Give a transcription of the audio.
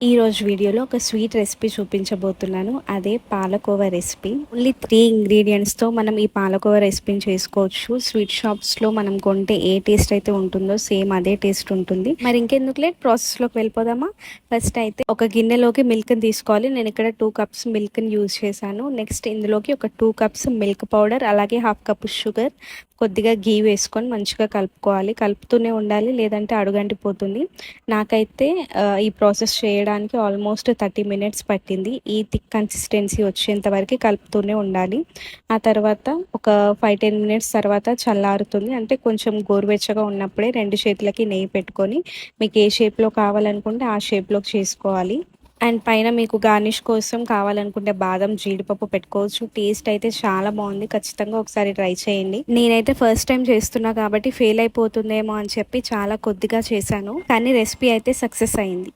ఈ రోజు వీడియోలో ఒక స్వీట్ రెసిపీ చూపించబోతున్నాను. అదే పాలకోవా రెసిపీ. ఓన్లీ 3 ఇంగ్రీడియంట్స్తో మనం ఈ పాలకోవా రెసిపీని చేసుకోవచ్చు. స్వీట్ షాప్స్లో మనం కొంటే ఏ టేస్ట్ అయితే ఉంటుందో సేమ్ అదే టేస్ట్ ఉంటుంది. మరి ఇంకెందుకు లేట్ ప్రాసెస్లోకి వెళ్ళిపోదామా? ఫస్ట్ అయితే ఒక గిన్నెలోకి మిల్క్ని తీసుకోవాలి. నేను ఇక్కడ 2 కప్స్ మిల్క్ని యూజ్ చేశాను. నెక్స్ట్ ఇందులోకి ఒక 2 కప్స్ మిల్క్ పౌడర్, అలాగే హాఫ్ కప్ షుగర్, కొద్దిగా గీ వేసుకొని మంచిగా కలుపుకోవాలి. కలుపుతూనే ఉండాలి, లేదంటే అడుగంటిపోతుంది. నాకైతే ఈ ప్రాసెస్ చేయడానికి ఆల్మోస్ట్ 30 మినిట్స్ పట్టింది. ఈ థిక్ కన్సిస్టెన్సీ వచ్చేంత వరకు కలుపుతూనే ఉండాలి. ఆ తర్వాత ఒక 5-10 మినిట్స్ తర్వాత చల్లారుతుంది. అంటే కొంచెం గోరువెచ్చగా ఉన్నప్పుడే 2 చేతులకి నెయ్యి పెట్టుకొని మీకు ఏ షేప్లో కావాలనుకుంటే ఆ షేప్లో చేసుకోవాలి. అండ్ పైన మీకు గార్నిష్ కోసం కావాలనుకుంటే బాదం, జీడిపప్పు పెట్టుకోవచ్చు. టేస్ట్ అయితే చాలా బాగుంది. ఖచ్చితంగా ఒకసారి ట్రై చేయండి. నేనైతే ఫస్ట్ టైం చేస్తున్నా కాబట్టి ఫెయిల్ అయిపోతుందేమో అని చెప్పి చాలా కొద్దిగా చేశాను, కానీ రెసిపీ అయితే సక్సెస్ అయింది.